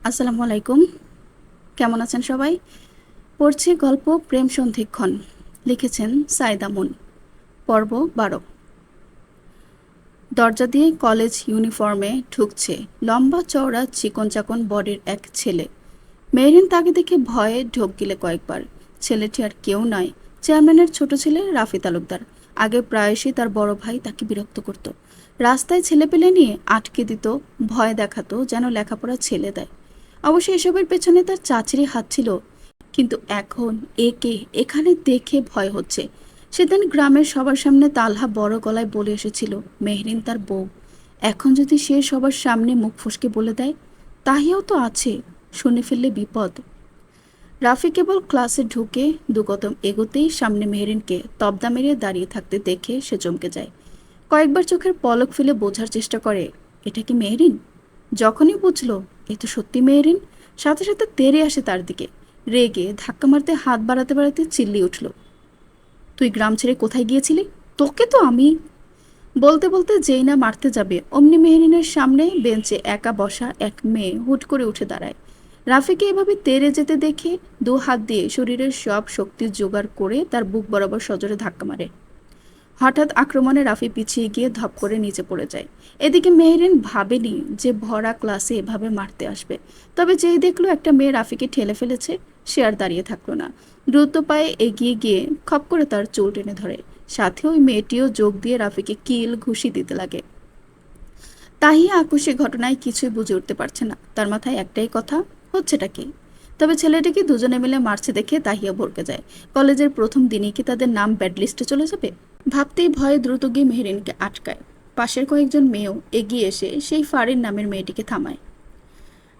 আসসালামু আলাইকুম। কেমন আছেন সবাই? পড়ছি গল্প প্রেম সন্ধিক্ষণ। লিখেছেন সাইদা মুন। পর্ব 12। দরজা দিয়ে কলেজ ইউনিফর্মে ঢুকছে লম্বা চওড়া চিকন চাকন বডির এক ছেলে। মেহরিন তাকে দেখে ভয়ে ঢোক গিলে কয়েকবার। ছেলেটি আর কেউ নয়, চেয়ারম্যানের ছোট ছেলে রাফি তালুকদার। আগে প্রায়শই তার বড় ভাই তাকে বিরক্ত করত। রাস্তায় ছেলেপেলে নিয়ে আটকে দিত, ভয় দেখাতো যেন লেখাপড়া ছেলে দেয়। অবশ্য এসবের পেছনে তার চাচিরই হাত ছিল। কিন্তু এখন একে এখানে দেখে ভয় হচ্ছে। সেদিন গ্রামের সবার সামনে তালহা বড় গলায় বলে এসেছিল মেহরিন তার বউ। এখন যদি সে সবার সামনে মুখ ফসকে বলে দেয়, তাহিয়াও তো আছে, শুনে ফেললে বিপদ। রাফি কেবল ক্লাসে ঢুকে দু কদম এগোতেই সামনে মেহরিনকে তবদা মেরে দাঁড়িয়ে থাকতে দেখে সে চমকে যায়। কয়েকবার চোখের পলক ফেলে বোঝার চেষ্টা করে এটা কি মেহরিন। যখনই বুঝলো এ তো সত্যি মেহরিন, সাথে সাথে তেড়ে আসে তার দিকে। রেগে ধাক্কা মারতে হাত বাড়াতে বাড়াতে চিল্লিয়ে উঠল, তুই গ্রাম ছেড়ে কোথায় গিয়েছিলি? তোকে তো আমি। বলতে বলতে যেই না মারতে যাবে অমনি মেহরিনের সামনে বেঞ্চে একা বসা এক মেয়ে হুট করে উঠে দাঁড়ায়। রাফিকে এভাবে তেড়ে যেতে দেখে দু হাত দিয়ে শরীরের সব শক্তি জোগাড় করে তার বুক বরাবর সজোরে ধাক্কা মারে। হঠাৎ আক্রমণে রাফি পিছিয়ে গিয়ে ধপ করে নিচে পড়ে যায়। এদিকে মেহরিন ভাবেনি যে ভরা ক্লাসে এভাবে মারতে আসবে। তবে যেই দেখলো একটা মেয়ে রাফিকে ঠেলে ফেলেছে, সে আর দাঁড়িয়ে থাকলো না। দ্রুত পায়ে এগিয়ে গিয়ে খপ করে তার চুল টেনে ধরে। সাথে ওই মেয়েটিও যোগ দিয়ে রাফিকে কিল ঘুষি দিতে লাগে। তাহিয়া আকস্মিক ঘটনায় কিছুই বুঝে উঠতে পারছে না। তার মাথায় একটাই কথা, হচ্ছেটা কি? তবে ছেলেটিকে দুজনে মিলে মারছে দেখে তাহিয়া ভরকে যায়। কলেজের প্রথম দিনেই কি তাদের নাম ব্যাড লিস্টে চলে যাবে? ভাবতেই ভয়ে দ্রুত গিয়ে মেহরিনকে আটকায়। পাশের কয়েকজন মেয়েও এগিয়ে এসে সেই ফারিন নামের মেয়েটিকে থামায়।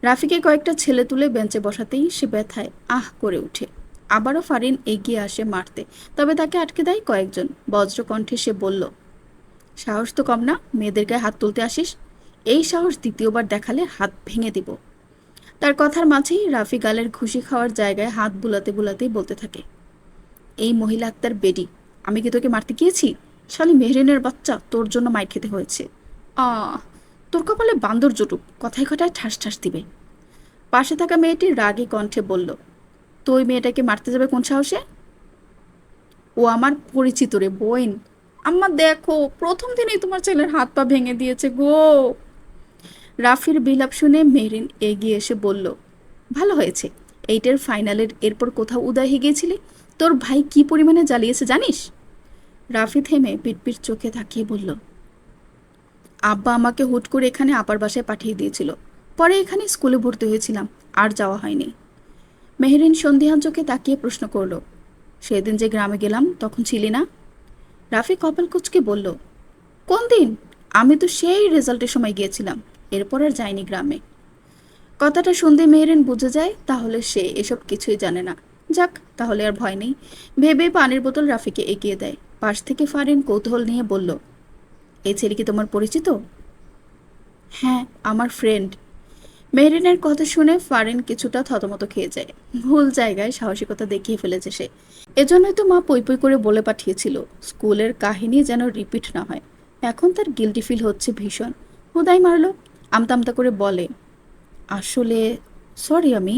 রাফিকে কয়েকটা ছেলে তুলে বেঞ্চে বসাতেই সে ব্যথায় আহ করে ওঠে। আবারও ফারিন এগিয়ে আসে মারতে, তবে তাকে আটকে দেয় কয়েকজন। বজ্রকণ্ঠে সে বলল, সাহস তো কম না, মেয়েদের গায়ে হাত তুলতে আসিস। এই সাহস দ্বিতীয়বার দেখালে হাত ভেঙে দিব। তার কথার মাঝেই রাফি গালের ঘুষি খাওয়ার জায়গায় হাত বুলাতে বুলাতেই বলতে থাকে, এই মহিলা আক্তার বেডি, আমি কি তোকে মারতে গিয়েছি? শালি মেহরিনের বাচ্চা, তোর জন্য মাইর খেতে হয়েছে। আ তোর কপালে বান্দর জটুক, কথায় কথায় ঠাস ঠাস দিবে। পাশে থাকা মেয়েটি রাগী কণ্ঠে বলল, তো ওই মেয়েটাকে মারতে যাবে কোন সাহসে? ও আমার পরিচিত রে বোন। আম্মা দেখো, প্রথম দিনেই তোমার ছেলের হাত পা ভেঙে দিয়েছে গো। রাফির বিলাপ শুনে মেহরিন এগিয়ে এসে বলল, ভালো হয়েছে। এইটার ফাইনালের এরপর কোথাও উদয় হয়ে গিয়েছিলি? তোর ভাই কি পরিমাণে জ্বালিয়েছে জানিস? রাফি থেমে পিটপিট চোখে তাকিয়ে বলল, আব্বা আমাকে হুট করে এখানে আপার বাসায় পাঠিয়ে দিয়েছিল। পরে এখানে স্কুলে ভর্তি হয়েছিলাম, আর যাওয়া হয়নি। মেহরিন সন্ধিহান চোখে তাকিয়ে প্রশ্ন করল, সেদিন যে গ্রামে গেলাম তখন ছিলি না? রাফি কপাল কুঁচকে বলল, কোন দিন? আমি তো সেই রেজাল্টের সময় গিয়েছিলাম, এরপর আর যাইনি গ্রামে। কথাটা শুনতে মেহরিন বুঝে যায় তাহলে সে এসব কিছুই জানে না। যাক, তাহলে আর ভয় নেই ভেবে পানির বোতল রাফিকে এগিয়ে দেয়। পাশ থেকে ফারিন কৌতূহল নিয়ে বলল, এই ছেলে কি তোমার পরিচিত? হ্যাঁ, আমার ফ্রেন্ড। মেহরিনের কথা শুনে ফারিন কিছুটা থতমত খেয়ে যায়। ভুল জায়গায় সাহসিকতা দেখিয়ে ফেলেছে সে। এজন্যই তো মা পই পই করে বলে পাঠিয়েছিল স্কুলের কাহিনী যেন রিপিট না হয়। এখন তার গিল্টি ফিল হচ্ছে ভীষণ। হুদাই মারলো। আমতা আমতা করে বলে, আসলে সরি আমি।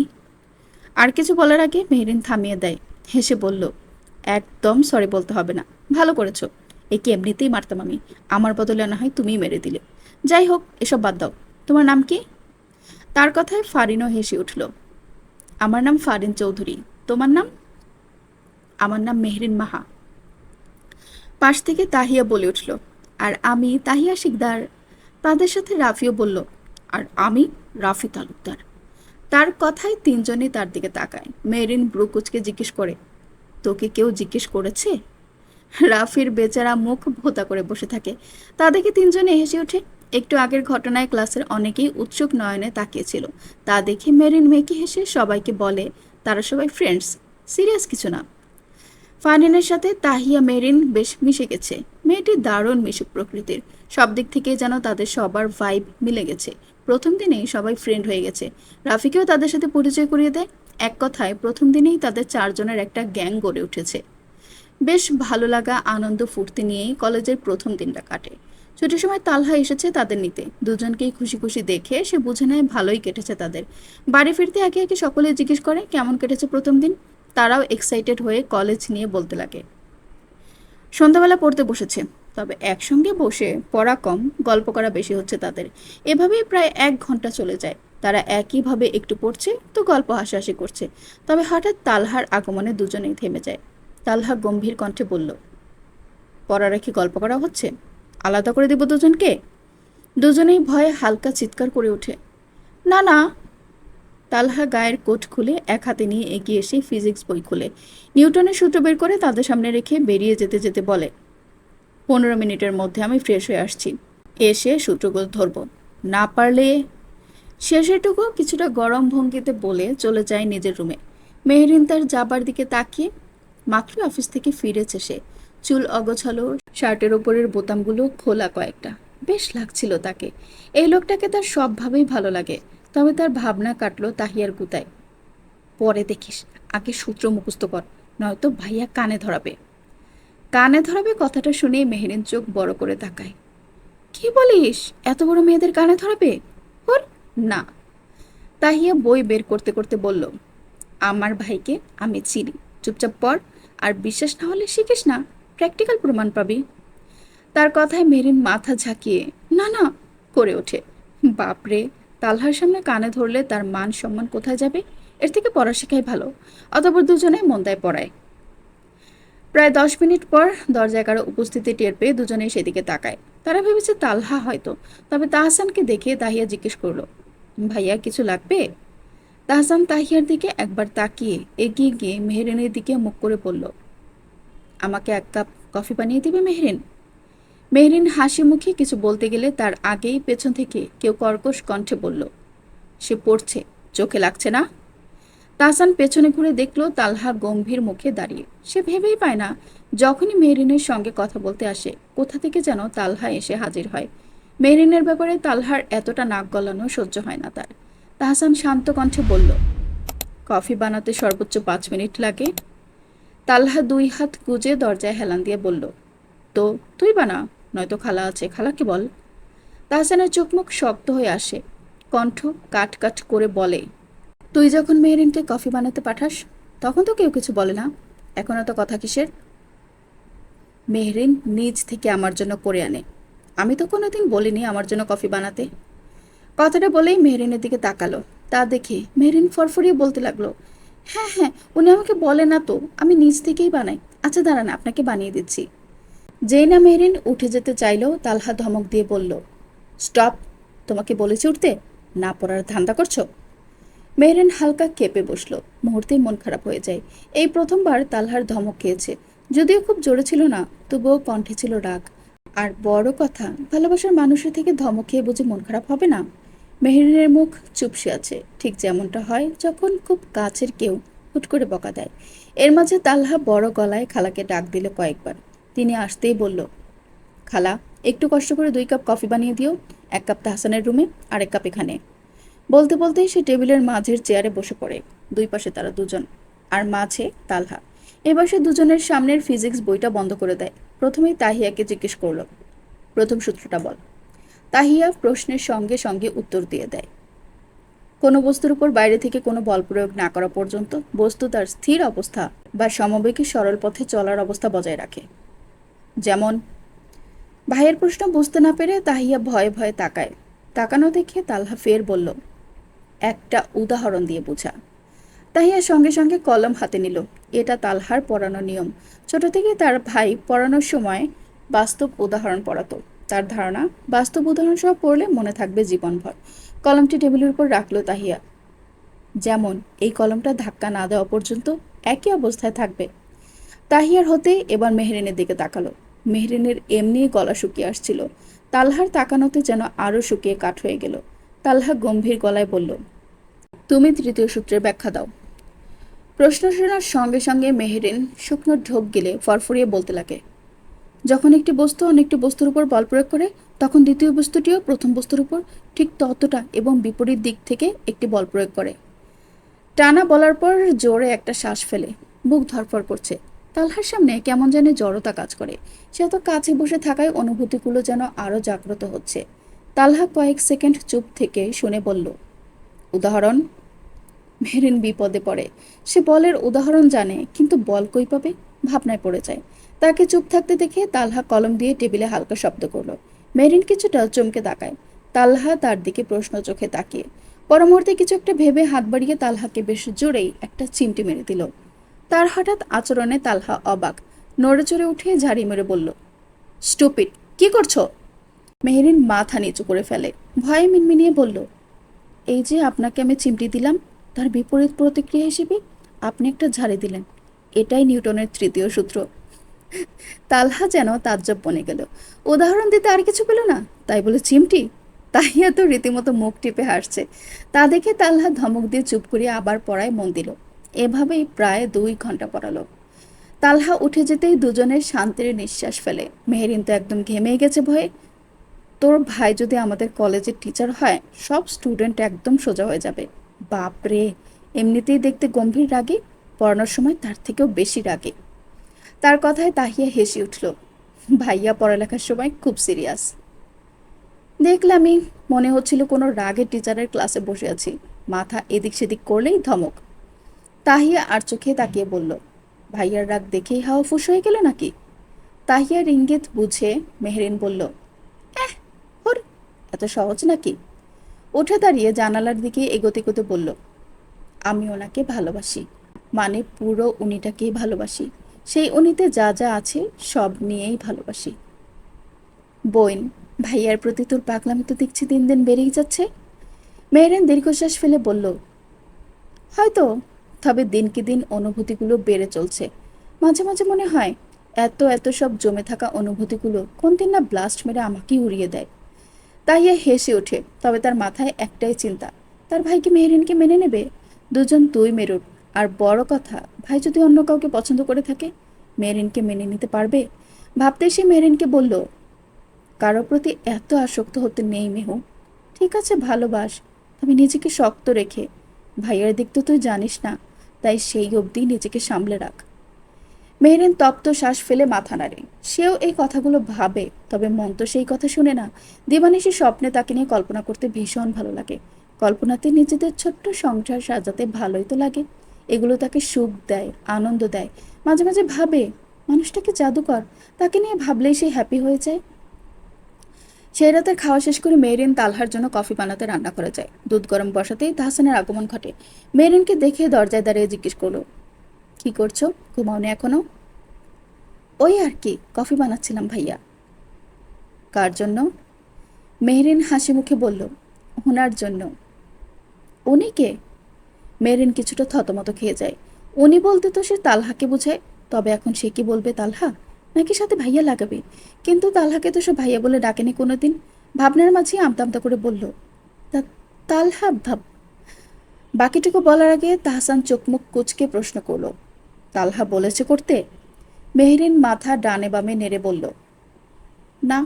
আর কিছু বলার আগে মেহরিন থামিয়ে দেয়। হেসে বলল, একদম সরি বলতে হবে না, ভালো করেছো। একে এমনিতেই মারতাম আমি, আমার বদলে না হয় তুমিই মেরে দিলে। যাই হোক, এসব বাদ দাও। তোমার নাম কি? তার কথায় ফারিনও হেসে উঠল। আমার নাম ফারিন চৌধুরী। তোমার নাম? আমার নাম মেহরিন মাহা। পাশ থেকে তাহিয়া বলে উঠল, আর আমি তাহিয়া শিকদার। তাদের সাথে রাফিও বলল, আর আমি রাফি তালুকদার। তার কথায় তিনজনই তার দিকে তাকায়। মেরিন ব্রুকুচকে জিজ্ঞেস করে, তোকে কেউ জিজ্ঞেস করেছে? রাফির বেচারা মুখ ভোতা করে বসে থাকে। তা দেখে তিনজনে হেসে ওঠে। একটু আগের ঘটনায় ক্লাসের অনেকেই উৎসুক নয়নে তাকিয়েছিল। তা দেখে মেরিন মেয়েকে হেসে সবাইকে বলে, তারা সবাই ফ্রেন্ডস, সিরিয়াস কিছু না। ফারহিনের সাথে তাহিয়া মেরিন বেশ মিশে গেছে। মেয়েটি দারুণ মিশুক প্রকৃতির। সব দিক থেকে যেন তাদের সবার ভাইব মিলে গেছে। প্রথম দিনেই সবাই ফ্রেন্ড হয়ে গেছে। রাফিকেও তাদের সাথে পরিচয় করিয়ে দেয়। এক কথায় প্রথম দিনেই তাদের চারজনের একটা গ্যাং গড়ে উঠেছে। বেশ ভালো লাগা আনন্দ ফুর্তি নিয়েই কলেজের প্রথম দিনটা কাটে। ছুটির সময় তালহা এসেছে তাদের নিতে। দুজনকেই খুশি খুশি দেখে সে বুঝে নেয় ভালোই কেটেছে তাদের। বাড়ি ফিরতে একে একে সকলে জিজ্ঞেস করে কেমন কেটেছে প্রথম দিন। তারাও এক্সাইটেড হয়ে কলেজ নিয়ে বলতে লাগে। সন্ধ্যাবেলা পড়তে বসেছে, তবে একসঙ্গে বসে পড়া কম, গল্প করা বেশি হচ্ছে তাদের। এভাবেই প্রায় 1 ঘন্টা চলে যায়। তারা একইভাবে একটু পড়ছে তো গল্প হাসাহাসি করছে। তবে হঠাৎ তালহার আগমনে দুজনেই থেমে যায়। তালহা গম্ভীর কণ্ঠে বলল, পড়া রেখে গল্প করা হচ্ছে? আলাদা করে দেব দুজনকে? দুজনেই ভয়ে হালকা চিৎকার করে ওঠে। না না। তালহা গায়ের কোট খুলে এক হাতে নিয়ে এগিয়ে এসে ফিজিক্স বই খুলে নিউটনের সূত্র বের করে তাদের সামনে রেখে বেরিয়ে যেতে যেতে বলে, 15 মিনিটের মধ্যে আমি ফ্রেশ হয়ে আসছি, এসে সূত্রগুলো ধরব, না পারলে। শেষেরটুকু কিছুটা গরম ভঙ্গিতে বলে চলে যায় নিজের রুমে। মেহরিন তার যাবার দিকে তাকিয়ে, মাত্র অফিস থেকে ফিরেছে সে। চুল অগোছালো, শার্টের ওপরের বোতামগুলো খোলা কয়েকটা। বেশ লাগছিল তাকে। এই লোকটাকে তার সবভাবেই ভালো লাগে। তবে তার ভাবনা কাটলো তাহিয়ার গুতায়। পরে দেখিস, আগে সূত্র মুখস্থ কর, নয়তো ভাইয়া কানে ধরাবে। কানে ধরাবে কথাটা শুনেই মেহরিন চোখ বড় করে তাকায়। কি বলিস, এত বড় মেয়েদের কানে ধরাবে? ওর না। তাহিয়া বই বের করতে করতে বলল, আমার ভাইকে আমি চিনি, চুপচাপ পড়, আর বিশ্বাস না হলে শিখিস না, প্র্যাকটিক্যাল প্রমাণ পাবি। তার কথায় মেরিন মাথা ঝাঁকিয়ে না না করে ওঠে। বাপরে, তালহার সামনে কানে ধরলে তার মান সম্মান কোথায় যাবে? এর থেকে পড়া শেখাই ভালো। অতঃপর দুজনে মন দেয় পড়ায়। প্রায় 10 মিনিট পর দরজায় কারো উপস্থিতি টের পেয়ে দুজনেই সেদিকে তাকায়। তারা ভেবেছে তালহা হয়তো। তবে তাহসানকে দেখে তাহিয়া জিজ্ঞেস করলো, ভাইয়া কিছু লাগবে? তাহসান তাহিয়ার দিকে একবার তাকিয়ে এগিয়ে গিয়ে মেহরিনের দিকে মুখ করে বলল, আমাকে 1 কাপ কফি বানিয়ে দিবে মেহরিন? মেহরিন হাসি মুখে কিছু বলতে গেলে তার আগেই পেছন থেকে কেউ কর্কশ কণ্ঠে বলল, সে পড়ছে, চোখে লাগছে না? তাহসান পেছনে ঘুরে দেখলো তালহা গম্ভীর মুখে দাঁড়িয়ে। সে ভেবেই পায় না, যখনই মেহরিনের সঙ্গে কথা বলতে আসে কোথা থেকে যেন তালহা এসে হাজির হয়। মেহরিনের ব্যাপারে তালহার এতটা নাক গলানো সহ্য হয় না তার। তাহসান শান্ত কণ্ঠে বলল, কফি বানাতে সর্বোচ্চ 5 মিনিট লাগে। তালহা 2 হাত গুজে দরজায় হেলান দিয়ে বলল, তো তুই বানা, নয়তো খালা আছে, খালাকে বল। তাহসানের চোখ মুখ শক্ত হয়ে আসে, কণ্ঠ কাট কাট করে বলে, তুই যখন মেহরিনকে কফি বানাতে পাঠাস তখন তো কেউ কিছু বলে না, এখন এত কথা কিসের? মেহরিন নিজ থেকে আমার জন্য করে আনে, আমি তো কোনোদিন বলিনি আমার জন্য কফি বানাতে। কথাটা বলেই মেহরিনের দিকে তাকালো। তা দেখে মেহরিন ফরফরিয়ে বলতে লাগলো, হ্যাঁ হ্যাঁ, উনি আমাকে বলে না তো, আমি নিজ থেকেই বানাই। আচ্ছা দাঁড়ান, আপনাকে বানিয়ে দিচ্ছি। যেই না মেহরিন উঠে যেতে চাইল, তালহা ধমক দিয়ে বলল, স্টপ, তোমাকে বলেছি উঠতে, না পড়ার ধান্দা করছো? মেহরিন হালকা কেঁপে বসলো, মুহূর্তেই মন খারাপ হয়ে যায়। এই প্রথমবার তালহার ধমক খেয়েছে, যদিও খুব জোরে ছিল না, তবুও কণ্ঠে ছিল রাগ। আর বড় কথা, ভালোবাসার মানুষের থেকে ধমক খেয়ে বুঝে মন খারাপ হবে না? মেহরিনের মুখ চুপসে আছে, ঠিক যেমনটা হয় যখন খুব কাছের কেউ হুট করে বকা দেয়। এর মাঝে তালহা বড় গলায় খালাকে ডাক দিল কয়েকবার। তিনি আসতেই বলল, খালা, একটু কষ্ট করে 2 কাপ কফি বানিয়ে দিও, 1 কাপ তাহসানের রুমে আর 1 কাপ এখানে। বলতে বলতেই সে টেবিলের মাঝের চেয়ারে বসে পড়ে। দুই পাশে তারা দুজন, আর মাঝে তালহা। এবার সে দুজনের সামনের ফিজিক্স বইটা বন্ধ করে দেয়। প্রথমেই তাহিয়াকে জিজ্ঞেস করলো, প্রথম সূত্রটা বল। তাহিয়া প্রশ্নের সঙ্গে সঙ্গে উত্তর দিয়ে দেয়, কোনো বস্তুর উপর বাইরে থেকে কোনো বল প্রয়োগ না করা পর্যন্ত বস্তু তার স্থির অবস্থা বা সমবেগে সরল পথে চলার অবস্থা বজায় রাখে। যেমন? ভাইয়ের প্রশ্ন বুঝতে না পেরে তাহিয়া ভয়ে ভয়ে তাকায়। তাকানো দেখে তালহা ফের বলল, একটা উদাহরণ দিয়ে বোঝা। তাহিয়া সঙ্গে সঙ্গে কলম হাতে নিল। এটা তালহার পড়ানো নিয়ম। ছোট থেকে তার ভাই পড়ানোর সময় বাস্তব উদাহরণ পড়াতো। তার ধারণা, বাস্তব উদাহরণ সহ পড়লে মনে থাকবে জীবনভর। কলমটি টেবিলের উপর রাখলো তাহিয়া। যেমন, এই কলমটা ধাক্কা না দেওয়া পর্যন্ত একই অবস্থায় থাকবে। তাহিয়ার হতে এবার মেহরিনের দিকে তাকালো। মেহরিনের এমনি গলা শুকিয়ে আসছিল। তালহার তাকানোতে যেন আরো শুকিয়ে কাঠ হয়ে গেল। তালহা গম্ভীর গলায় বলল, তুমি তৃতীয় সূত্রের ব্যাখ্যা দাও। প্রশ্ন শোনার সঙ্গে সঙ্গে মেহরিন শুকনো ঢোক গিলে ফরফরিয়ে বলতে লাগে, যখন একটি বস্তু অন্য একটি বস্তুর উপর বল প্রয়োগ করে তখন দ্বিতীয় বস্তুটিও প্রথম বস্তুর উপর ঠিক ততটা এবং বিপরীত দিক থেকে একটি বল প্রয়োগ করে। টানা বলার পর জোরে একটা শ্বাস ফেলে, বুক ধরফর করছে। তালহার সামনে কেমন যেন জড়তা কাজ করে। সে এত কাছে বসে থাকায় অনুভূতিগুলো যেন আরো জাগ্রত হচ্ছে। তালহা কয়েক সেকেন্ড চুপ থেকে শুনে বলল, উদাহরণ? মেহরিন বিপদে পড়ে। সে বলের উদাহরণ জানে, কিন্তু বল কই পাবে? ভাবনায় পড়ে যায়। তাকে চুপ থাকতে দেখে তালহা কলম দিয়ে টেবিলে হালকা শব্দ করলো। মেহরিন কিছুটা চমকে তাকায়। তালহা তার দিকে প্রশ্ন চোখে তাকিয়ে। পর মুহূর্তে কিছু একটা ভেবে হাত বাড়িয়ে তালহাকে বেশ জোরেই একটা চিমটি মেরে দিল। তার হঠাৎ আচরণে তালহা অবাক। নড়ে চড়ে উঠে ঝাড়ি মেরে বলল, স্টুপিড, কি করছো? মেহরিন মাথা নিচু করে ফেলে। ভয়ে মিনমিনিয়ে বলল, এই যে আপনাকে আমি চিমটি দিলাম, তার বিপরীত প্রতিক্রিয়া হিসেবে আপনি একটা ঝাড়ি দিলেন। এটাই নিউটনের তৃতীয় সূত্র। তালহা যেন তাজ্জব বনে গেল। উদাহরণ দিতে আর কিছু পেল না, তাই বলে চিমটি? তাহিয়া তো রীতিমতো মুখ টিপে হাসছে। তা দেখে তালহা ধমক দিয়ে চুপ করিয়ে আবার পড়ায় মন দিল। এভাবেই প্রায় 2 ঘন্টা পড়ালো। তালহা উঠে যেতেই দুজনের শান্তির নিঃশ্বাস ফেলে। মেহেরিন তো একদম ঘেমে গেছে ভয়ে। তোর ভাই যদি আমাদের কলেজের টিচার হয়, সব স্টুডেন্ট একদম সোজা হয়ে যাবে। বাপরে, এমনিতেই দেখতে গম্ভীর রাগী, পড়ানোর সময় তার থেকেও বেশি রাগী। তার কথায় তাহিয়া হেসে উঠল। ভাইয়া পড়ালেখার সময় খুব সিরিয়াস। দেখলামই, মনে হচ্ছিল কোনো রাগের টিচারের ক্লাসে বসে আছি। মাথা এদিক সেদিক করলেই ধমক। তাহিয়া আর চোখে তাকিয়ে বলল, ভাইয়ার রাগ দেখেই হাওয়া ফুস হয়ে গেল নাকি? তাহিয়ার ইঙ্গিত বুঝে মেহরিন বলল, হর, এত সহজ নাকি? উঠে দাঁড়িয়ে জানালার দিকে এগোতে এগোতে বলল, আমি ওনাকে ভালোবাসি, মানে পুরো উনিটাকেই ভালোবাসি। সেই উনিতে যা যা আছে সব নিয়েই ভালোবাসি। বোন, ভাইয়ার প্রতি তোর পাগলামি তো দেখছি দিন দিন বেড়েই যাচ্ছে। মেহরিন দীর্ঘশ্বাস ফেলে বলল, হয়তো, তবে দিনকে দিন অনুভূতিগুলো বেড়ে চলছে। মাঝে মাঝে মনে হয় এত এত সব জমে থাকা অনুভূতিগুলো কোন দিন না ব্লাস্ট মেরে আমাকেই উড়িয়ে দেয়। তাইয়া হেসে ওঠে। তবে তার মাথায় একটাই চিন্তা, তার ভাই কি মেহরিনকে মেনে নেবে? দুজন দুই মেরুর। আর বড় কথা, ভাই যদি অন্য কাউকে পছন্দ করে থাকে, মেহরিনকে মেনে নিতে পারবে? ভাবতে সে মেহরিনকে বলল, কারোর প্রতি এত আসক্ত হতে নেই মেহু। ঠিক আছে, ভালোবাস, তবে নিজেকে শক্ত রেখে। ভাইয়ের দিক তো তুই জানিস না, তাই সেই অবধি নিজেকে সামলে রাখ। মেহরিন তপ্ত শ্বাস ফেলে মাথা নাড়ে। সেও এই কথাগুলো ভাবে, তবে মন তো সেই কথা শুনে না। দিবানিশি স্বপ্নে তাকে নিয়ে কল্পনা করতে ভীষণ ভালো লাগে। কল্পনাতে নিজেদের ছোট্ট সংসার সাজাতে ভালোই তো লাগে। এগুলো তাকে সুখ দেয়, আনন্দ দেয়। মাঝে মাঝে ভাবে, মানুষটাকে জাদুকর, তাকে নিয়ে ভাবলেই সে হ্যাপি হয়ে যায়। সেই রাতের খাওয়া শেষ করে মেহরিন তালহার জন্য কফি বানাতে রান্না করে যায়। দুধ গরম বসাতেই তাহসানের আগমন ঘটে। মেহরিনকে দেখে দরজায় দাঁড়িয়ে জিজ্ঞেস করলো, কি করছো? ঘুমাওনি এখনো? ওই আর কি, কফি বানাচ্ছিলাম ভাইয়া। কার জন্য? মেহরিন হাসি মুখে বলল, ওনার জন্য। উনি কে? মেহরিন কিছুটা থতমত খেয়ে যায়। উনি বলতে তো সে তালহাকে বোঝায়। তবে এখন সে কি বলবে, তালহা নাকি সাথে ভাইয়া লাগাবে? কিন্তু তালহাকে তো সে ভাইয়া বলে ডাকেনি কোনোদিন। ভাবনার মাঝে আমতা আমতা করে বলল, তা তালহা ভাব। বাকিটুকু বলার আগে তাহসান চোখ মুখ কুচকে প্রশ্ন করল, তালহা বলেছে করতে? মেহরিন মাথা ডানে বামে নেড়ে বলল, না,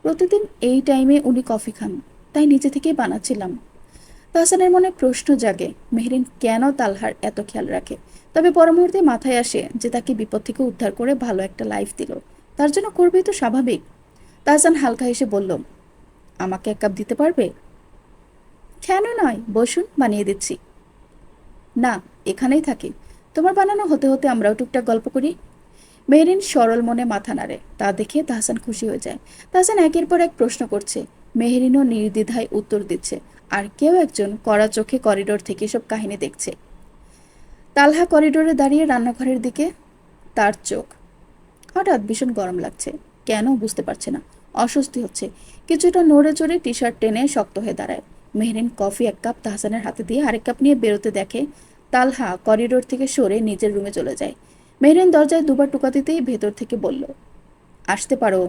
প্রতিদিন এই টাইমে উনি কফি খান, তাই নিজে থেকেই বানাচ্ছিলাম। তাহসানের মনে প্রশ্ন জাগে, মেহরিন কেন তালহার এত খেয়াল রাখে। তবে পর মুহূর্তে মাথায় আসে যে তাকে বিপদ থেকে উদ্ধার করে ভালো একটা লাইফ দিল, তার জন্য করবেই তো স্বাভাবিক। তাহসান হালকা হেসে বলল, আমাকে 1 কাপ দিতে পারবে? কেন নয়, বসুন, বানিয়ে দিচ্ছি। না, এখানেই থাকি, তোমার বানানো হতে হতে আমরাও টুকটাক গল্প করি। মেহরিন সরল মনে মাথা নাড়ে। তা দেখে তাহসান খুশি হয়ে যায়। তাহসান একের পর এক প্রশ্ন করছে, মেহরিনও নির্দ্বিধায় উত্তর দিচ্ছে। আর কেউ একজন কড়া চোখে করিডোর থেকে সব কাহিনী দেখছে। তালহা করিডোরে দাঁড়িয়ে রান্নাঘরের দিকে। তার চোখ হঠাৎ ভীষণ গরম লাগছে। কেন বুঝতে পারছে না, অস্বস্তি হচ্ছে। কিছুটা নড়ে চড়ে টি শার্ট টেনে শক্ত হয়ে দাঁড়ায়। মেহরিন কফি 1 কাপ তাহসানের হাতে দিয়ে আরেক কাপ নিয়ে বেরোতে দেখে তালহা করিডোর থেকে সরে নিজের রুমে চলে যায়। মেহরিন দরজায় দুবার টোকা দিতেই ভেতর থেকে বলল, আসতে পারো।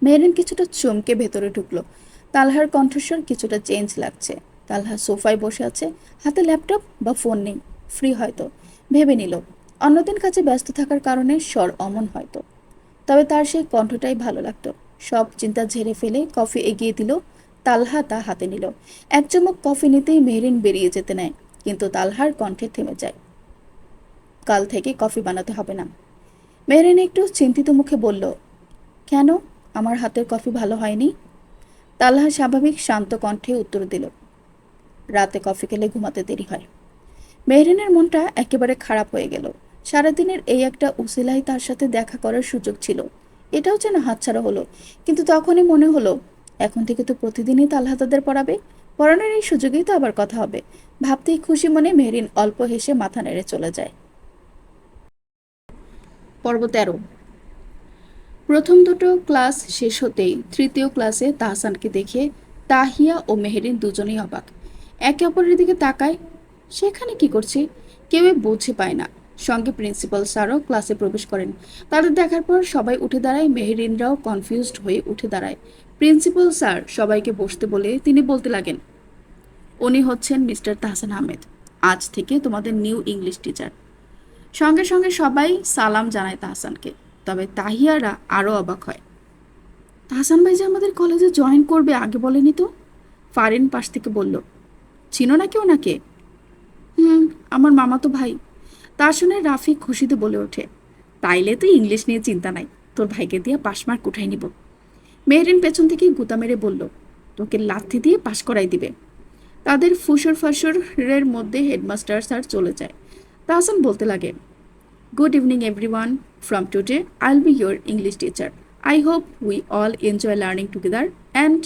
মেহরিন কিছুটা চমকে ভেতরে ঢুকলো। তালহার কণ্ঠস্বর কিছুটা চেঞ্জ লাগছে। তালহা সোফায় বসে আছে, হাতে ল্যাপটপ বা ফোন নেই, ফ্রি হয়তো, ভেবে নিল। অন্যদিন কাজে ব্যস্ত থাকার কারণে স্বর অমন হয়তো। তবে তার সেই কণ্ঠটাই ভালো লাগতো। সব চিন্তা ঝেড়ে ফেলে কফি এগিয়ে দিল। তালহা তা হাতে নিল। 1 চুমুক কফি নিতেই মেহরিন বেরিয়ে যেতে নেয়, কিন্তু তালহার কণ্ঠে থেমে যায়, কাল থেকে কফি বানাতে হবে না। মেহরিন একটু চিন্তিত মুখে বলল, কেন, আমার হাতের কফি ভালো হয়নি? তালহা স্বাভাবিক শান্ত কণ্ঠে উত্তর দিল, রাতে কফি খেলে ঘুমাতে দেরি হয়। মেহরিনের মনটা একেবারে খারাপ হয়ে গেল। সারাদিনের এই একটা উসিলাই তার সাথে দেখা করার সুযোগ ছিল, এটাও যেন হাতছাড়া হলো। কিন্তু তখনই মনে হলো, এখন থেকে তো প্রতিদিনই তালহা তাদের পড়াবে, পড়ানোর এই সুযোগেই তো আবার কথা হবে। ভাবতেই খুশি মনে মেহরিন অল্প হেসে মাথা নেড়ে চলে যায়। পর্ব 13। প্রথম দুটো ক্লাস শেষ হতেই তৃতীয় ক্লাসে তাহসানকে দেখে তাহিয়া ও মেহরিন দুজনেই অবাক। একে অপরের দিকে তাকায়, সেখানে কি করছে কেউই বুঝে পায় না। সঙ্গে প্রিন্সিপাল স্যারও ক্লাসে প্রবেশ করেন। তাদের দেখার পর সবাই উঠে দাঁড়ায়, মেহরিনরাও কনফিউজড হয়ে উঠে দাঁড়ায়। প্রিন্সিপাল স্যার সবাইকে বসতে বলে তিনি বলতে লাগেন, উনি হচ্ছেন মিস্টার তাহসান আহমেদ, আজ থেকে তোমাদের নিউ ইংলিশ টিচার। সঙ্গে সঙ্গে সবাই সালাম জানায় তাহসানকে। তবে তাহিয়ারা আরও অবাক হয়, তাহসান ভাই যে আমাদের কলেজে জয়েন করবে আগে বলেনি তো। ফারিন পাশ থেকে বলল, চিনো নাকি ওনাকে? আমার মামাতো ভাই। তা শুনে রাফি খুশিতে বলে ওঠে, তাইলে তুই ইংলিশ নিয়ে চিন্তা নাই, তোর ভাইকে দিয়ে পাশ মার্ক উঠাই নিব। মেহরিন পেছন থেকে গুতা মেরে বলল, তোকে লাথি দিয়ে পাশ করাই দিবে। তাদের ফুসুর ফাসুরের মধ্যে হেডমাস্টার স্যার চলে যায়। তাহসান বলতে লাগে, Good evening, everyone. From today, I'll be your English teacher. I hope we all enjoy learning together. And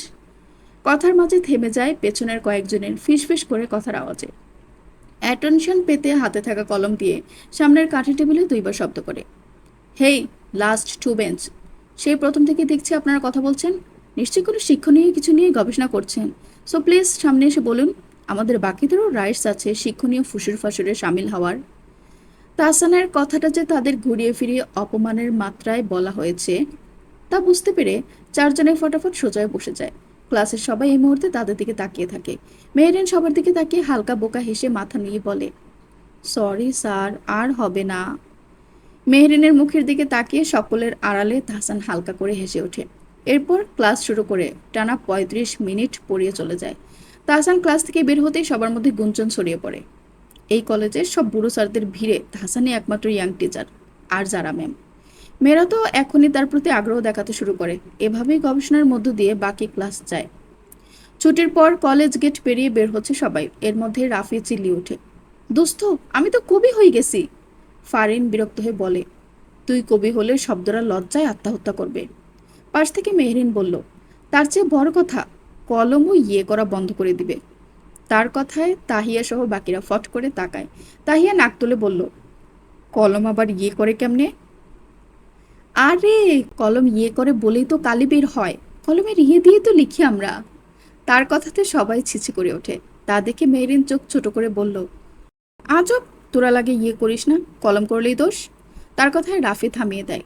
কথার মাঝে থেমে যায় পেছনের কয়েকজনের ফিসফিস করে কথার আওয়াজে। অ্যাটেনশন পেতে হাতে থাকা কলম দিয়ে সামনের কাঠি টেবিলে দুইবার শব্দ করে, হেই, লাস্ট টু বেঞ্চ। সেই প্রথম থেকে দেখছি আপনারা কথা বলছেন, নিশ্চয়ই কোনো শিক্ষণীয় কিছু নিয়ে গবেষণা করছেন। সো প্লিজ সামনে এসে বলুন, আমাদের বাকিদেরও রাইটস আছে শিক্ষণীয় ফুসুর ফাসুরে সামিল হওয়ার। তাহসানের কথাটা যে তাদের ঘুরিয়ে ফিরিয়ে অপমানের মাত্রায় বলা হয়েছে তা বুঝতে পেরে চারজনে ফটাফট সোজায় বসে যায়। ক্লাসের সবাই এই মুহূর্তে তাদের দিকে তাকিয়ে থাকে। মেহরিন সবার দিকে তাকিয়ে হালকা বোকা হেসে মাথা নিয়ে বলে, সরি স্যার, আর হবে না। মেহরিনের মুখের দিকে তাকিয়ে সকলের আড়ালে তাহসান হালকা করে হেসে ওঠে। এরপর ক্লাস শুরু করে টানা ৩৫ মিনিট পড়িয়ে চলে যায়। তাহসান ক্লাস থেকে বের হতেই সবার মধ্যে গুঞ্জন ছড়িয়ে পড়ে, এই কলেজের সব বুড়ো স্যারদের ভিড়ে তাহসানই একমাত্র ইয়াং টিচার, আর যারা ম্যাম। মেয়েরা তো এখনই তার প্রতি আগ্রহ দেখাতে শুরু করে। এভাবেই গবেষণার মধ্য দিয়ে বাকি ক্লাস যায়। ছুটির পর কলেজ গেট পেরিয়ে বের হচ্ছে সবাই। এর মধ্যে রাফি চিল্লিয়ে ওঠে, দোস্ত, আমি তো কবি হয়ে গেছি। ফারিন বিরক্ত হয়ে বলে, তুই কবি হলে শব্দরা লজ্জায় আত্মহত্যা করবে। পাশ থেকে মেহরিন বলল, তার চেয়ে বড় কথা, কলমও ইয়ে করা বন্ধ করে দিবে। তার কথায় তাহিয়া সহ বাকিরা ফট করে তাকায়। তাহিয়া নাক তুলে বলল, কলম আবার ইয়ে করে কেমনে? আরে, কলম ইয়ে করে বলেই তো কালি বের হয়, কলমের ইয়ে দিয়ে তো লিখি আমরা। তার কথাতে সবাই ছিছি করে ওঠে। তা দেখে মেহরিন চোখ ছোট করে বলল, আজব, তোরা লাগে ইয়ে করিস না, কলম করলেই দোষ। তার কথায় রাফি থামিয়ে দেয়,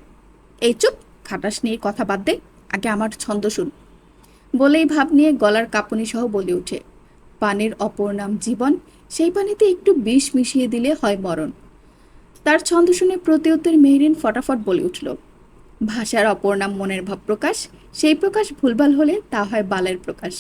এই চুপ, খাটাস নিয়ে কথা বাদ দে, আগে আমার ছন্দ শুন। বলেই ভাব নিয়ে গলার কাঁপুনি সহ বলে ওঠে, পানির অপর নাম জীবন, সেই পানিতে একটু বিষ মিশিয়ে দিলে হয় মরণ। তার ছন্দ শুনে প্রতি উত্তর মেহরিন ফটাফট বলে উঠল, ভাষার অপর নাম মনের ভাব প্রকাশ, সেই প্রকাশ ভুলভাল হলে তা হয় বালের প্রকাশ।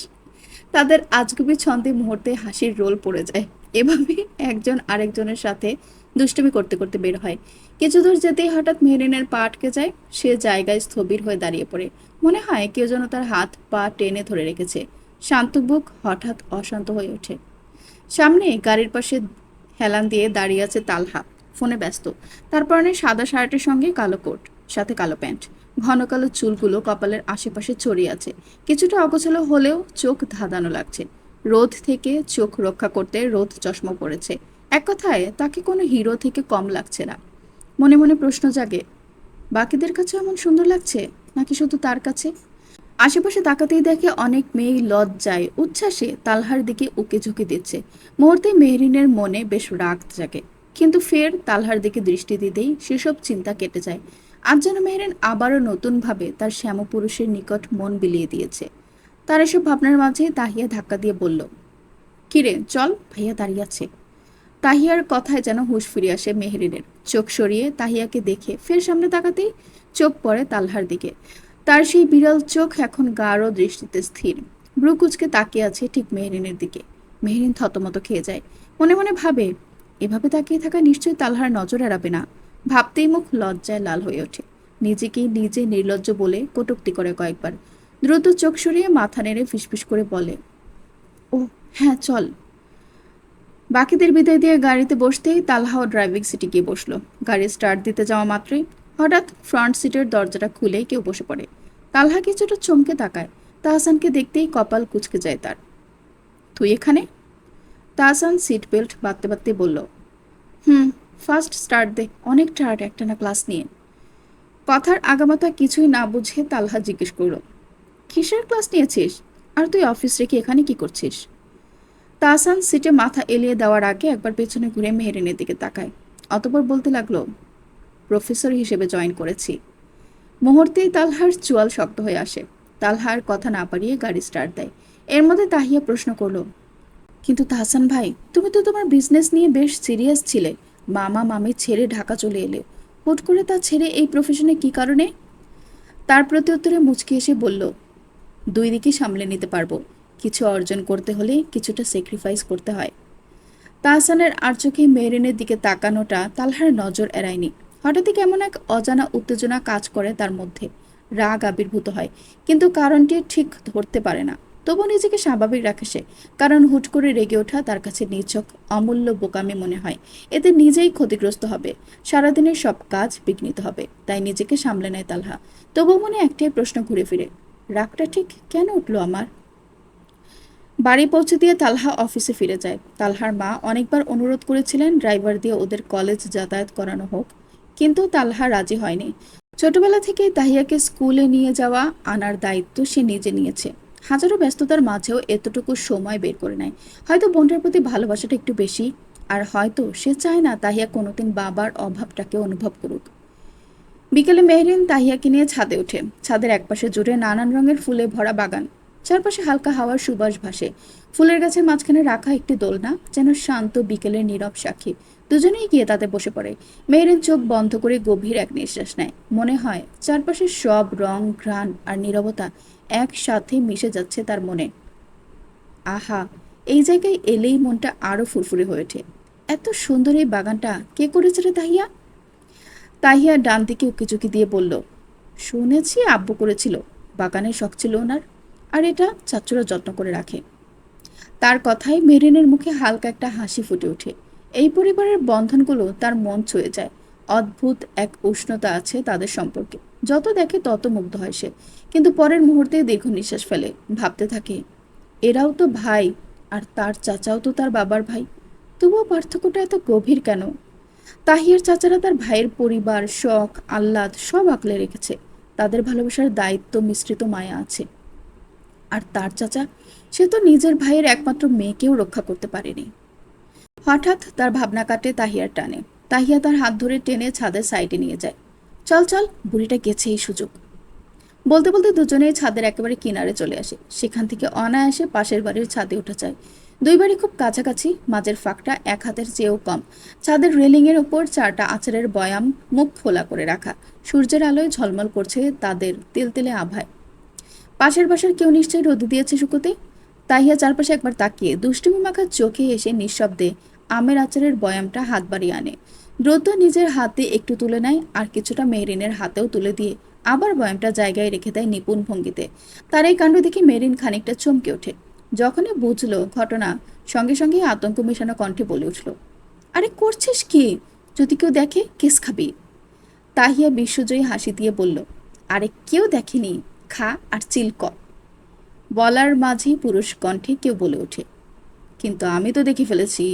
তাদের আজগুবি ছন্দে মুহূর্তে হাসির রোল পড়ে যায়। এভাবে একজন আরেকজনের সাথে দুষ্টুমি করতে করতে বের হয়। কিছু দূর যেতেই হঠাৎ মেহরিনের পা আটকে যায়। সে জায়গায় স্থবির হয়ে দাঁড়িয়ে পড়ে। মনে হয় কেউ যেন তার হাত পা টেনে ধরে রেখেছে। শান্ত বুক হঠাৎ অশান্ত হয়ে ওঠে। সামনে গাড়ির পাশে হেলান দিয়ে দাঁড়িয়ে আছে তালহা, ফোনে ব্যস্ত। তার পরনে সাদা শার্টের সঙ্গে কালো কোট, সাথে কালো প্যান্ট। ঘন কালো চুলগুলো কপালের আশেপাশে ছড়িয়ে আছে। কিছুটা অগোছালো হলেও চোখ ধাঁধানো লাগছে। রোদ থেকে চোখ রক্ষা করতে রোদ চশমা পড়েছে। এক কথায় তাকে কোনো হিরো থেকে কম লাগছে না। মনে মনে প্রশ্ন জাগে, বাকিদের কাছে এমন সুন্দর লাগছে নাকি শুধু তার কাছে? আশেপাশে তাকাতেই দেখে অনেক মেয়ে লজ্জায় উচ্ছ্বাসে তালহার দিকে উকে ঝুঁকে দিচ্ছে। মুহূর্তে মেহরিনের মনে বেশ রাগ জাগে, কিন্তু ফের তালহার দিকে দৃষ্টি দিতেই সেসব চিন্তা কেটে যায়। আজ যেন মেহরিন আবারও নতুনভাবে তার শ্যামপুরুষের নিকট মন বিলিয়ে দিয়েছে। তার এসব ভাবনার মাঝে তাহিয়া ধাক্কা দিয়ে বলল, কিরে চল, ভাইয়া দাঁড়িয়ে আছে। তাহিয়ার কথায় যেন হুঁশ ফিরে আসে মেহরিনের। চোখ সরিয়ে তাহিয়াকে দেখে ফের সামনে তাকাতেই চোখ পড়ে তালহার দিকে। তার সেই বিড়াল চোখ এখন গাঢ় দৃষ্টিতে স্থির, ব্রু কুচকে তাকিয়ে আছে ঠিক মেহরিনের দিকে। মেহরিন থতমত খেয়ে যায়। মনে মনে ভাবে, এভাবে তাকিয়ে থাকা নিশ্চয়ই তালহার নজর এড়াবে না। ভাবতেই মুখ লজ্জায় লাল হয়ে ওঠে। নিজেকেই নিজে নির্লজ্জ বলে কটূক্তি করে কয়েকবার। দ্রুত চোখ সরিয়ে মাথা নেড়ে ফিসফিস করে বলে, ও হ্যাঁ চল। বাকিদের বিদায় দিয়ে গাড়িতে বসতেই তালহাও ড্রাইভিং সিটে গিয়ে বসলো। গাড়ি স্টার্ট দিতে যাওয়া মাত্রই হঠাৎ ফ্রন্ট সিটের দরজাটা খুলে কেউ বসে পড়ে। তালহা কিছুটা চমকে তাকায়। তাহসানকে দেখতেই কপাল কুঁচকে যায় তার। তুই এখানে? তাহসান সিট বেল্ট বাঁধতে বাঁধতে বলল, হুম, ফার্স্ট স্টার্ট দে, অনেক টায়ার্ড একটানা ক্লাস নিয়ে। কথার আগামাথা কিছুই না বুঝে তালহা জিজ্ঞেস করল, কিসের ক্লাস নিয়েছিস? আর তুই অফিস রেখে এখানে কি করছিস? তাহসান সিটে মাথা এলিয়ে দেওয়ার আগে একবার পেছনে ঘুরে মেহেরিনের দিকে তাকায়। অতঃপর বলতে লাগলো, প্রফেসর হিসেবে জয়েন করেছি। মুহূর্তেই তালহার চোয়াল শক্ত হয়ে আসে। তালহার কথা না পারিয়ে গাড়ি স্টার্ট দেয়। এর মধ্যে তাহিয়া প্রশ্ন করলো, কিন্তু তাহসান ভাই, তুমি তো তোমার বিজনেস নিয়ে বেশ সিরিয়াস ছিলে। মামা মামি ছেড়ে ঢাকা চলে এলে, হুট করে তা ছেড়ে এই প্রফেশনে কি কারণে? তার প্রতি উত্তরে মুচকি এসে বলল, দুই দিকই সামলে নিতে পারবো। কিছু অর্জন করতে হলে কিছুটা স্যাক্রিফাইস করতে হয়। তাহসানের আর চোখে মেহরিনের দিকে তাকানোটা তালহার নজর এড়ায়নি। হঠাৎই কেমন এক অজানা উত্তেজনা কাজ করে তার মধ্যে। রাগ আবির্ভূত হয়, কিন্তু কারণটি ঠিক ধরতে পারে না। তবু নিজেকে স্বাভাবিক রাখে সে, কারণ হুট করে রেগে ওঠা তার কাছে নিছক অমূল্য বোকামি মনে হয়। এতে নিজেই ক্ষতিগ্রস্ত হবে, সারাদিনের সব কাজ বিঘ্নিত হবে। তাই নিজেকে সামলে নেয় তালহা। তবু মনে একটাই প্রশ্ন ঘুরে ফিরে, রাগটা ঠিক কেন উঠল আমার? বাড়ি পৌঁছে দিয়ে তালহা অফিসে ফিরে যায়। তালহার মা অনেকবার অনুরোধ করেছিলেন ড্রাইভার দিয়ে ওদের কলেজ যাতায়াত করানো হোক, কিন্তু তালহা রাজি হয়নি। ছোটবেলা থেকেই তাহিয়াকে স্কুলে নিয়ে যাওয়া আনার দায়িত্ব সে নিজে নিয়েছে। হাজারো ব্যস্ততার মাঝেও এতটুকু সময় বের করে নেয়। হয়তো বোনটার প্রতি ভালোবাসাটা একটু বেশি, আর হয়তো সে চায় না তাহিয়া কোনোদিন বাবার অভাবটাকে অনুভব করুক। বিকেলে মেহরিন তাহিয়াকে নিয়ে ছাদে ওঠে। ছাদের একপাশে জুড়ে নানান রঙের ফুলে ভরা বাগান। চারপাশে হালকা হাওয়ার সুবাস ভাসে। ফুলের গাছের মাঝখানে রাখা একটি দোলনা যেন শান্ত বিকেলের নীরব সাক্ষী। দুজনেই গিয়ে তাতে বসে পড়ে। মেহরিন চোখ বন্ধ করে গভীর এক নিঃশ্বাস নেয়। মনে হয় চারপাশের সব রং, ঘ্রাণ আর নীরবতা একসাথে মিশে যাচ্ছে তার মনে। আহা, এই জায়গায় এলেই মনটা আরো ফুরফুরে হয়ে ওঠে। এত সুন্দর এই বাগানটা কে করেছে রে তাহিয়া? তাহিয়া ডান দিকে উকিঝুঁকি দিয়ে বলল, শুনেছি আব্বু করেছিল। বাগানের শখ ছিল ওনার, আর এটা চাচুরা যত্ন করে রাখে। তার কথায় মেরিনের মুখে হালকা একটা হাসি ফুটে ওঠে। এই পরিবারের বন্ধনগুলো তার মন ছুঁয়ে যায়। অদ্ভুত এক উষ্ণতা আছে তাদের সম্পর্কে। যত দেখে তত মুগ্ধ হয় সে। কিন্তু পরের মুহূর্তে দীর্ঘ নিঃশ্বাস ফেলে ভাবতে থাকে, এরাও তো ভাই, আর তার চাচাও তো তার বাবার ভাই। তবুও পার্থক্যটা এত গভীর কেন? তাহিয়ার চাচারা তার ভাইয়ের পরিবার, শখ, আহ্লাদ সব আগলে রেখেছে। তাদের ভালোবাসার দায়িত্ব মিশ্রিত মায়া আছে। আর তার চাচা, সে তো নিজের ভাইয়ের একমাত্র মেয়েকেও রক্ষা করতে পারেনি। হঠাৎ তার ভাবনা কাটে তাহিয়ার টানে। তাহিয়া তার হাত ধরে টেনে ছাদের সাইডে নিয়ে যায়। চল চল, বুড়িটা গেছে এই সুযোগ। বলতে বলতে দুজনেই ছাদের একেবারে কিনারে চলে আসে। সেখান থেকে অনায়াসে পাশের বাড়ির ছাদে উঠা যায়। দুই বাড়ি খুব কাছাকাছি, মাঝের ফাঁকটা এক হাতের চেয়েও কম। ছাদের রেলিংয়ের ওপর চারটা আচারের বয়াম মুখ খোলা করে রাখা। সূর্যের আলোয় ঝলমল করছে তাদের তেলতেলে আভায়। পাশের বাসার কেউ নিশ্চয়ই রোদে দিয়েছে শুকোতে। তাহিয়া চারপাশে একবার তাকিয়ে দুষ্টুমি মাখা চোখে এসে নিঃশব্দে আমের আচারের বয়ামটা হাত বাড়িয়ে আনে। দ্রুত নিজের হাতে একটু তুলে নেয়, আর কিছুটা মেহরিনের হাতেও তুলে দিয়ে আবার বয়ামটা জায়গায় রেখে দেয় নিপুণ ভঙ্গিতে। তার এই কাণ্ড দেখে মেরিন খানিকটা চমকে ওঠে। যখনই বুঝলো ঘটনা, সঙ্গে সঙ্গে আতঙ্ক মেশানো কণ্ঠে বলে উঠল, আরে করছিস কি? যদি কেউ দেখে কেস খাবি। তাহিয়া বিশ্বজয়ী হাসি দিয়ে বলল, আরে কেউ দেখেনি, খা আর চিল কর। বলার মাঝেই পুরুষ কণ্ঠে কেউ বলে ওঠে, কিন্তু আমি তো দেখে ফেলেছি।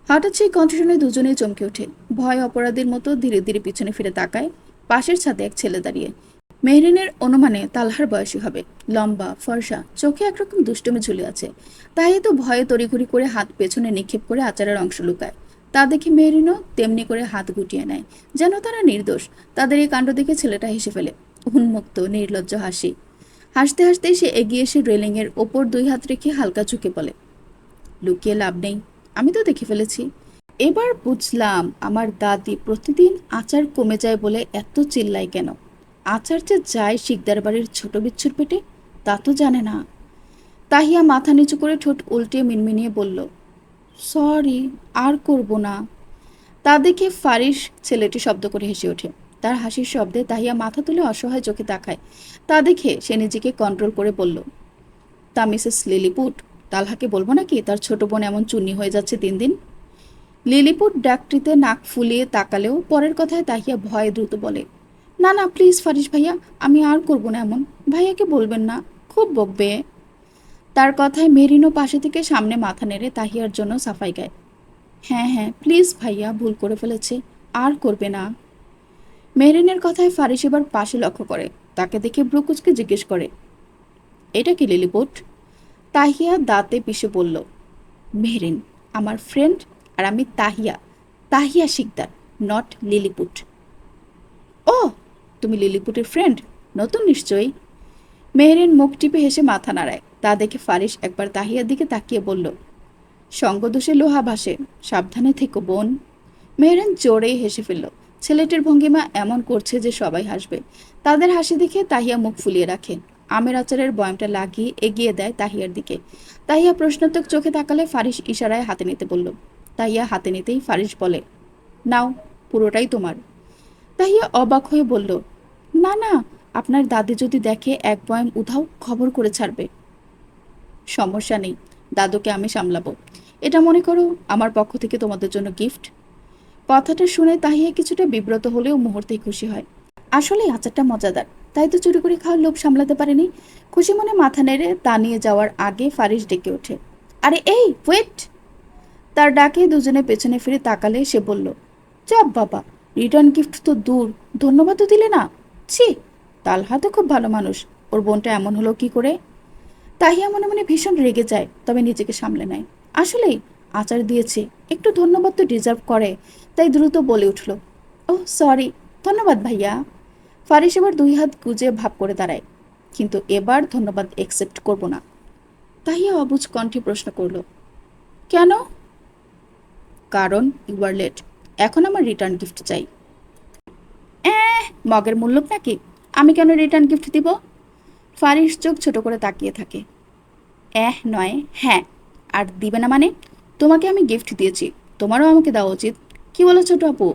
হঠাৎ সেই কণ্ঠ শুনে দুজনেই চমকে ওঠে। ভয় অপরাধীর মতো ধীরে ধীরে পিছনে ফিরে তাকায়। পাশের ছাদে এক ছেলে দাঁড়িয়ে। মেহরিনের অনুমানে তালহার বয়সী হবে। লম্বা, ফর্সা, চোখে একরকম দুষ্টুমি ঝুলে আছে। তাই তো ভয়ে তড়িঘড়ি করে হাত পেছনে নিক্ষেপ করে আচারের অংশ লুকায়। তা দেখে মেহরিনও তেমনি করে হাত গুটিয়ে নেয়, যেন তারা নির্দোষ। তাদের এই কাণ্ড দেখে ছেলেটা হেসে ফেলে, উন্মুক্ত নির্লজ্জ হাসি। হাসতে হাসতে সে এগিয়ে এসে রেলিংয়ের ওপর দুই হাত রেখে হালকা ঝুঁকে বলে, লুকিয়ে লাভ নেই, আমি তো দেখে ফেলেছি। এবার বুঝলাম আমার দাদি প্রতিদিন আচার কমে যায় বলে এত চিল্লায় কেন। আচার যে যায় শিকদার বাড়ির ছোট বিচ্ছুর পেটে, তা তো জানে না। তাহিয়া মাথা নিচু করে ঠোঁট উল্টে মিনমিনিয়ে বলল, সরি, আর করব না। তা দেখে ফারিস ছেলেটি শব্দ করে হেসে ওঠে। তার হাসির শব্দে তাহিয়া মাথা তুলে অসহায় চোখে তাকায়। তা দেখে সে নিজেকে কন্ট্রোল করে বলল, তা মিসেস লিলিপুট, তালহাকে বলবো নাকি তার ছোট বোন এমন চুন্নি হয়ে যাচ্ছে দিন দিন? লিলিপুট ডাকটিতে নাক ফুলিয়ে তাকালেও পরের কথায় তাহিয়া ভয়ে দ্রুত বলে, না না প্লিজ ফারিস ভাইয়া, আমি আর করবো না এমন, ভাইয়াকে বলবেন না, খুব বকবে। তার কথায় মেরিনো পাশে থেকে সামনে মাথা নেড়ে তাহিয়ার জন্য সাফাই গায়। হ্যাঁ হ্যাঁ প্লিজ ভাইয়া, ভুল করে ফেলেছে, আর করবে না। মেরিনের কথায় ফারিস এবার পাশে লক্ষ্য করে। তাকে দেখে ব্রুকুচকে জিজ্ঞেস করে, এটা কি লিলিপুট? তাহিয়া দাঁতে পিষে বলল, মেহরিন আমার ফ্রেন্ড, আর আমি তাহিয়া, তাহিয়া শিকদার, নট লিলিপুট। ও, তুমি লিলিপুটের ফ্রেন্ড? নতুন নিশ্চয়ই। মেহরিন মুখ টিপে হেসে মাথা নাড়ায়। তা দেখে ফারিস একবার তাহিয়ার দিকে তাকিয়ে বলল, সঙ্গদোষে লোহা ভাসে, সাবধানে থেকো বোন। মেহরিন জোরেই হেসে ফেলল। ছেলেটির ভঙ্গিমা এমন করছে যে সবাই হাসবে। তাদের হাসি দেখে তাহিয়া মুখ ফুলিয়ে রাখে। আমের আচারের বয়ামটা লাগিয়ে এগিয়ে দেয় তাহিয়ার দিকে। তাহিয়া প্রশ্নাত্মক চোখে তাকালে ফারিস ইশারায় হাতে নিতে বলল। তাহিয়া হাতে নিতেই ফারিস বলে, নাও, পুরোটাই তোমার। তাহিয়া অবাক হয়ে বলল, না না, আপনার দাদি যদি দেখে এক বয়াম উধাও, খবর করে ছাড়বে। সমস্যা নেই, দাদুকে আমি সামলাবো। এটা মনে করো আমার পক্ষ থেকে তোমাদের জন্য গিফট। কথাটা শুনে তাহিয়া কিছুটা বিব্রত হলেও মুহূর্তেই খুশি হয়। আসলে আচারটা মজাদার, তাই তো চুরি করে খাওয়ার লোভ সামলাতে পারেনি। খুশি মনে মাথা নেড়ে তা নিয়ে যাওয়ার আগে ফারিস ডেকে ওঠে, আরে এই ওয়েট। তার ডাকে দুজনে পেছনে ফিরে তাকালে সে বলল, চাপ বাবা, রিটার্ন গিফট তো দূর, ধন্যবাদও দিলে না। ছি, তালহা তো খুব ভালো মানুষ, ওর বোনটা এমন হলো কি করে? তাহিয়া মনে মনে ভীষণ রেগে যায়, তবে নিজেকে সামলে নেয়। আসলেই আচার দিয়েছে, একটু ধন্যবাদ তো ডিজার্ভ করে। তাই দ্রুত বলে উঠল, ও সরি, ধন্যবাদ ভাইয়া। ফারিস এবার দুই হাত গুজে ভাব করে দাঁড়ায়, কিন্তু এবার ধন্যবাদ একসেপ্ট করব না। তাহিয়া অবুঝ কণ্ঠে প্রশ্ন করল, কেন? কারণ ইউ আর লেট, এখন আমার রিটার্ন গিফট চাই। মগের মূল্য নাকি, আমি কেন রিটার্ন গিফট দিব? ফারিস চোখ ছোট করে তাকিয়ে থাকে। নয় হ্যাঁ। আর দিবে না মানে? তোমাকে আমি গিফট দিয়েছি, তোমারও আমাকে দেওয়া উচিত। কি বলো ছোট আপু?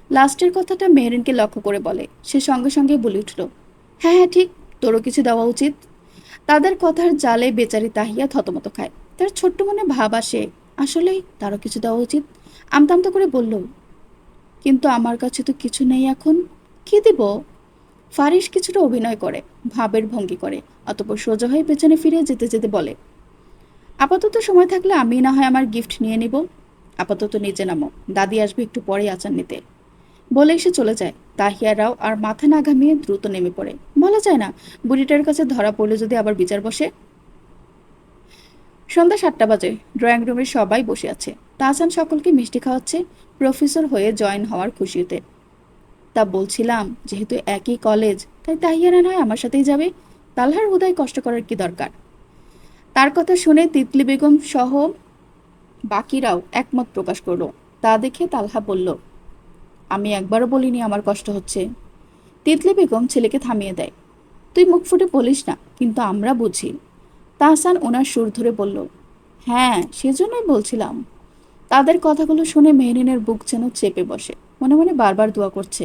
লাস্টের কথাটা মেহরিনকে লক্ষ্য করে বলে। সে সঙ্গে সঙ্গে বলে উঠল, হ্যাঁ হ্যাঁ ঠিক, তোরও কিছু দেওয়া উচিত। তাদের কথার জালে বেচারি তাহিয়া থতমত খায়। তার ছোট্ট মনে ভাব আসে, আসলেই তারও কিছু দেওয়া উচিত। আমতা আমতা করে বলল, কিন্তু আমার কাছে তো কিছু নেই এখন, কি দিব? ফারিস কিছুটা অভিনয় করে, ভাবের ভঙ্গি করে, অতঃপর সোজা হয়ে পেছনে ফিরে যেতে যেতে বলে, আপাতত সময় থাকলে আমি না হয় আমার গিফট নিয়ে নিব। আপাতত নিচে নামো, দাদি আসবে একটু পরে আচার নিতে। বলে এসে চলে যায়। তাহিয়ারাও আর মাথা না ঘামিয়ে দ্রুত নেমে পড়ে। বলা যায় না, বুড়িটার কাছে ধরা পড়লে যদি আবার বিচার বসে। সন্ধ্যা 7টা বাজে। ড্রয়িং রুমে সবাই বসে আছে। তাহসান সকলকে মিষ্টি খাওয়াচ্ছে, প্রফেসর হয়ে জয়েন হওয়ার খুশিতে। তা বলছিলাম, যেহেতু একই কলেজ, তাই তাহিয়ারা নয় আমার সাথেই যাবে। তালহার হুদায় কষ্ট করার কি দরকার? তার কথা শুনে তিতলি বেগম সহ বাকিরাও একমত প্রকাশ করলো। তা দেখে তালহা বলল, আমি একবারও বলিনি আমার কষ্ট হচ্ছে। তিতলি বেগম ছেলেকে থামিয়ে দেয়। তুই মুখ ফুটে বলিস না, কিন্তু আমরা বুঝি। তাহসান ওনার সুর ধরে বলল, হ্যাঁ সেজন্যই বলছিলাম। তাদের কথাগুলো শুনে মেহরিনের বুক যেন চেপে বসে। মনে মনে বারবার দোয়া করছে,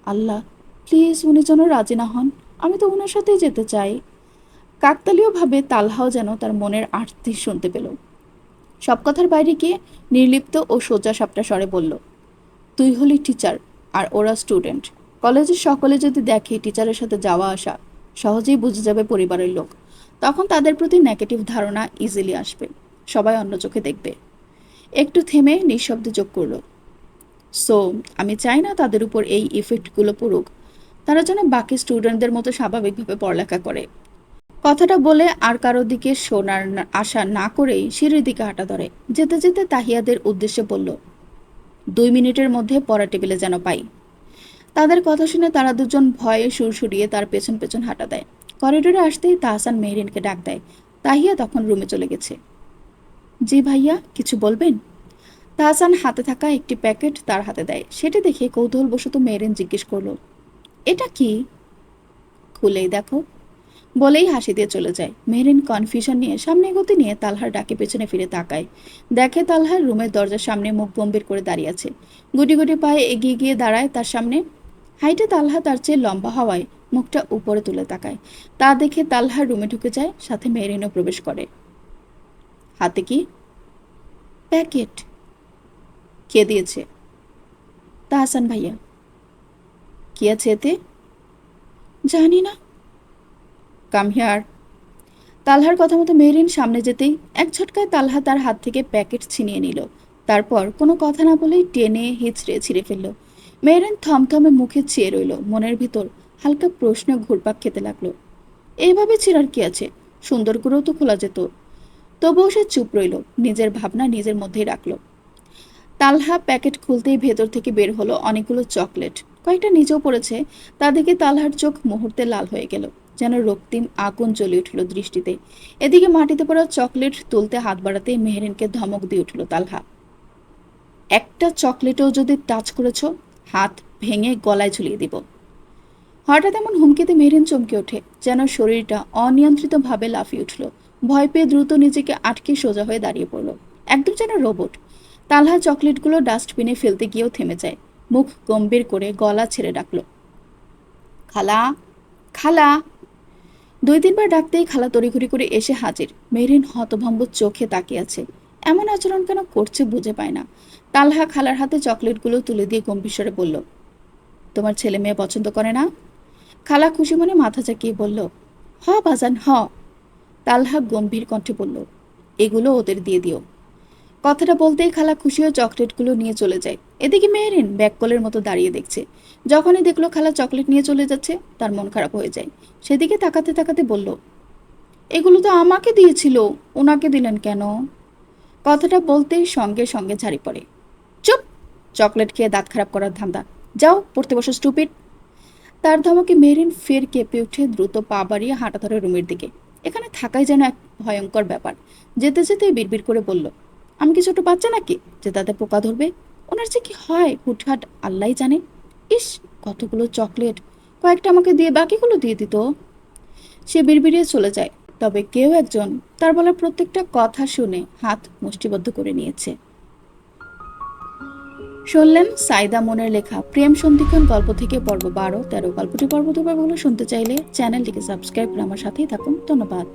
আল্লাহ প্লিজ উনি যেন রাজি না হন, আমি তো ওনার সাথেই যেতে চাই। কাকতালীয়ভাবে তালহাও যেন তার মনের আর্তি শুনতে পেল। সব কথার বাইরে গিয়ে নির্লিপ্ত ও সোজা সাপটা স্বরে বলল, তুই হলি টিচার আর ওরা স্টুডেন্ট। কলেজের সকলে যদি দেখে টিচারের সাথে যাওয়া আসা, সহজেই বুঝে যাবে পরিবারের লোক। তখন তাদের প্রতি নেগেটিভ ধারণা ইজিলি আসবে, সবাই অন্য চোখে দেখবে। একটু থেমে নিঃশব্দে যোগ করল, সো আমি চাই না তাদের উপর এই ইফেক্টগুলো পড়ুক, তারা যেন বাকি স্টুডেন্টদের মতো স্বাভাবিকভাবে পড়ালেখা করে। কথাটা বলে আর কারো দিকে শোনার আশা না করেই সিঁড়ির দিকে হাঁটা ধরে। যেতে যেতে তাহিয়াদের উদ্দেশ্যে বলল, 2 মিনিটের মধ্যে পড়া টেবিলে যেন পাই। তাদের কথা শুনে তারা দুজন ভয়ে সুরসুরিয়ে তার পেছন পেছন হাঁটা দেয়। করিডোরে আসতেই তাহসান মেহরিনকে ডাক দেয়। তাহিয়া তখন রুমে চলে গেছে। জি ভাইয়া, কিছু বলবেন? তাহসান হাতে থাকা একটি প্যাকেট তার হাতে দেয়। সেটা দেখে কৌতূহলবশত মেহরিন জিজ্ঞেস করলো, এটা কি? খুলেই দেখো। বলেই হাসি দিয়ে চলে যায়। মেহরিন কনফিউশন নিয়ে সামনে এগোতে নিয়ে তালহার ডাকে পেছনে ফিরে তাকায়। দেখে তালহার রুমের দরজার সামনে মুখ গম্ভীর করে দাঁড়িয়ে আছে। গুটি গুটি পায়ে এগিয়ে গিয়ে দাঁড়ায় তার সামনে। হাইটে তালহা তার চেয়ে লম্বা হওয়ায় মুখটা উপরে তুলে তাকায়। তা দেখে তালহার রুমে ঢুকে যায়, সাথে মেহরিনও প্রবেশ করে। হাতে কি? প্যাকেট। কে দিয়েছে? তাহসান ভাইয়া। কি আছে এতে? জানি না। Come here. তালহার কথা মতো মেহরিন সামনে যেতেই এক ঝটকায় তালহা তার হাত থেকে প্যাকেট ছিনিয়ে নিল। তারপর কোনো কথা না বলেই টেনে হিচড়ে ছিঁড়ে ফেলল। মেহরিন থমথমে মুখে চেয়ে রইল, মনের ভিতর হালকা প্রশ্ন ঘুরপাক খেতে লাগলো। এইভাবে ছিঁড়ার কি আছে? সুন্দর করেও তো খোলা যেত। তবুও সে চুপ রইল, নিজের ভাবনা নিজের মধ্যেই রাখলো। তালহা প্যাকেট খুলতেই ভেতর থেকে বের হলো অনেকগুলো চকলেট। কয়েকটা নিচেও পড়েছে। তা দেখে তালহার চোখ মুহূর্তে লাল হয়ে গেল, যেন রক্তিম আগুন জ্বলে উঠল দৃষ্টিতে। এদিকে মাটিতে পড়া চকলেট তুলতে হাত বাড়াতেই মেহরিনকে ধমক দিয়ে উঠল তালহা। একটা চকলেটও যদি টাচ করেছ, হাত ভেঙে গলায় ঝুলিয়ে দিব। হঠাৎ এমন হুমকিতে মেহরিন চমকে ওঠে, যেন শরীরটা অনিয়ন্ত্রিতভাবে লাফিয়ে উঠল। ভয় পেয়ে দ্রুত নিজেকে আটকে সোজা হয়ে দাঁড়িয়ে পড়ল, একদম যেন রোবট। তালহা চকলেটগুলো ডাস্টবিনে ফেলতে গিয়েও থেমে যায়। মুখ গম্ভীর করে গলা ছেড়ে ডাকল, খালা, খালা। 2-3 বার ডাকতেই খালা তড়িঘড়ি করে এসে হাজির। মেহরিন হতভম্ব চোখে তাকিয়ে আছে। এমন আচরণ কেন করছে বুঝে পায় না। তালহা খালার হাতে চকলেটগুলো তুলে দিয়ে গম্ভীর স্বরে বলল, তোমার ছেলে মেয়ে পছন্দ করে না? খালা খুশি মনে মাথা চাকিয়ে বলল, হ বাজান হ। তালহা গম্ভীর কণ্ঠে বলল, এগুলো ওদের দিয়ে দিও। কথাটা বলতেই খালা খুশি হয়ে চকলেটগুলো নিয়ে চলে যায়। এদিকে মেহরিন ব্যাককলের মতো দাঁড়িয়ে দেখছে। যখনই দেখলো খালা চকলেট নিয়ে চলে যাচ্ছে, তার মন খারাপ হয়ে যায়। সেদিকে তাকাতে তাকাতে বলল, এগুলো তো আমাকে দিয়েছিল, ওনাকে দিলেন কেন? কথাটা বলতেই সঙ্গে সঙ্গে ঝাড়ি পড়ে, চুপ! চকলেট খেয়ে দাঁত খারাপ করার ধান্দা। যাও পড়তে বসো, স্টুপিড। তার ধমকে মেহরিন ফের কেঁপে উঠে দ্রুত পা বাড়িয়ে হাঁটা ধরে রুমের দিকে। এখানে থাকাই যেন এক ভয়ঙ্কর ব্যাপার। যেতে যেতে বিড়বিড় করে বলল, আমি কি ছোট বাচ্চা নাকি যে তাতে পোকা ধরবে? ওনার যে কি হয় হুটহাট আল্লাহ জানে। ইস, কতগুলো চকলেট! কয়েকটা আমাকে দিয়ে বাকিগুলো দিয়ে দিত। সে বিড়বিড়িয়ে চলে যায়। তবে কেউ একজন তার বলা প্রত্যেকটা কথা শুনে হাত মুষ্টিবদ্ধ করে নিয়েছে। শুনলেন সাইদা মনের লেখা প্রেম সন্ধিক্ষণ গল্প থেকে পর্ব 12, 13। গল্পটি পর্ব দুবার শুনতে চাইলে চ্যানেলটিকে সাবস্ক্রাইব করে আমার সাথেই থাকুন। ধন্যবাদ।